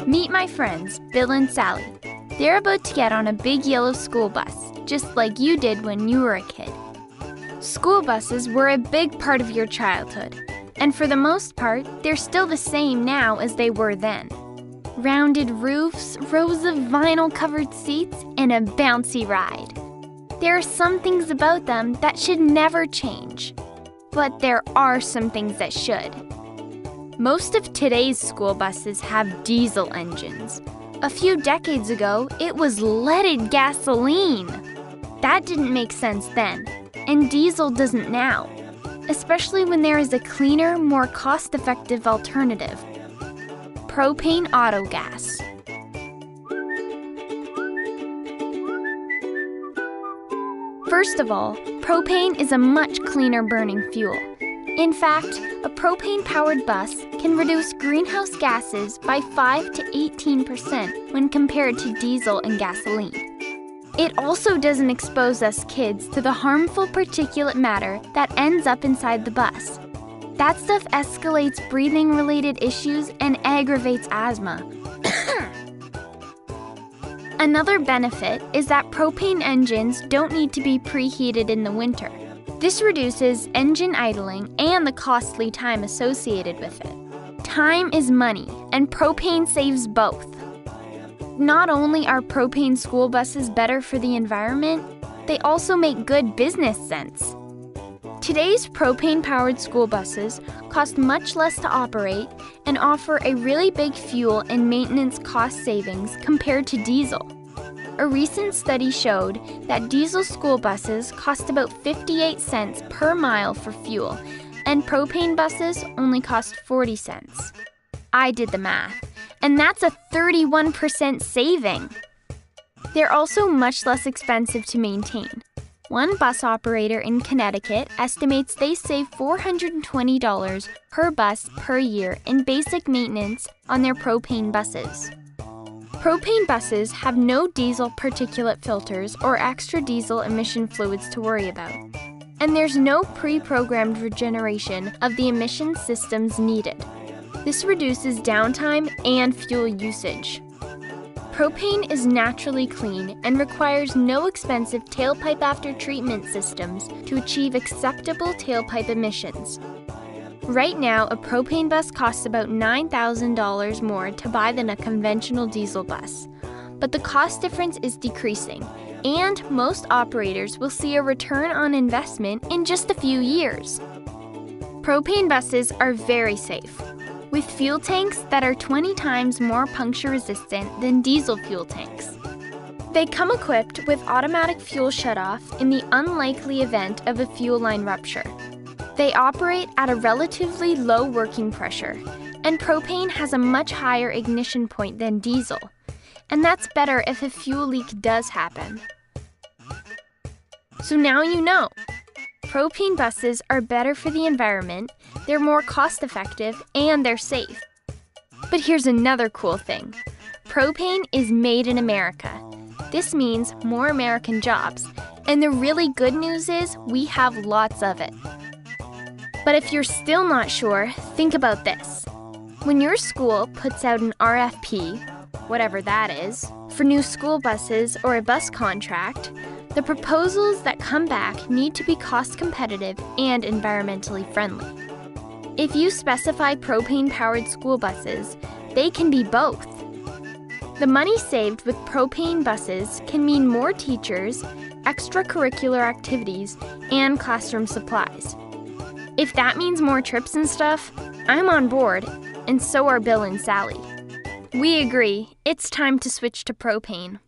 Meet my friends, Bill and Sally. They're about to get on a big yellow school bus, just like you did when you were a kid. School buses were a big part of your childhood, and for the most part, they're still the same now as they were then. Rounded roofs, rows of vinyl-covered seats, and a bouncy ride. There are some things about them that should never change, but there are some things that should. Most of today's school buses have diesel engines. A few decades ago, it was leaded gasoline. That didn't make sense then, and diesel doesn't now, especially when there is a cleaner, more cost-effective alternative: propane autogas. First of all, propane is a much cleaner burning fuel. In fact, a propane-powered bus can reduce greenhouse gases by 5 to 18% when compared to diesel and gasoline. It also doesn't expose us kids to the harmful particulate matter that ends up inside the bus. That stuff escalates breathing-related issues and aggravates asthma. Another benefit is that propane engines don't need to be preheated in the winter. This reduces engine idling and the costly time associated with it. Time is money, and propane saves both. Not only are propane school buses better for the environment, they also make good business sense. Today's propane-powered school buses cost much less to operate and offer a really big fuel and maintenance cost savings compared to diesel. A recent study showed that diesel school buses cost about 58 cents per mile for fuel, and propane buses only cost 40 cents. I did the math, and that's a 31% saving. They're also much less expensive to maintain. One bus operator in Connecticut estimates they save $420 per bus per year in basic maintenance on their propane buses. Propane buses have no diesel particulate filters or extra diesel emission fluids to worry about. And there's no pre-programmed regeneration of the emission systems needed. This reduces downtime and fuel usage. Propane is naturally clean and requires no expensive tailpipe after treatment systems to achieve acceptable tailpipe emissions. Right now, a propane bus costs about $9,000 more to buy than a conventional diesel bus. But the cost difference is decreasing, and most operators will see a return on investment in just a few years. Propane buses are very safe, with fuel tanks that are 20 times more puncture-resistant than diesel fuel tanks. They come equipped with automatic fuel shutoff in the unlikely event of a fuel line rupture. They operate at a relatively low working pressure, and propane has a much higher ignition point than diesel, and that's better if a fuel leak does happen. So now you know. Propane buses are better for the environment, they're more cost-effective, and they're safe. But here's another cool thing. Propane is made in America. This means more American jobs, and the really good news is we have lots of it. But if you're still not sure, think about this. When your school puts out an RFP, whatever that is, for new school buses or a bus contract, the proposals that come back need to be cost competitive and environmentally friendly. If you specify propane-powered school buses, they can be both. The money saved with propane buses can mean more teachers, extracurricular activities, and classroom supplies. If that means more trips and stuff, I'm on board, and so are Bill and Sally. We agree, it's time to switch to propane.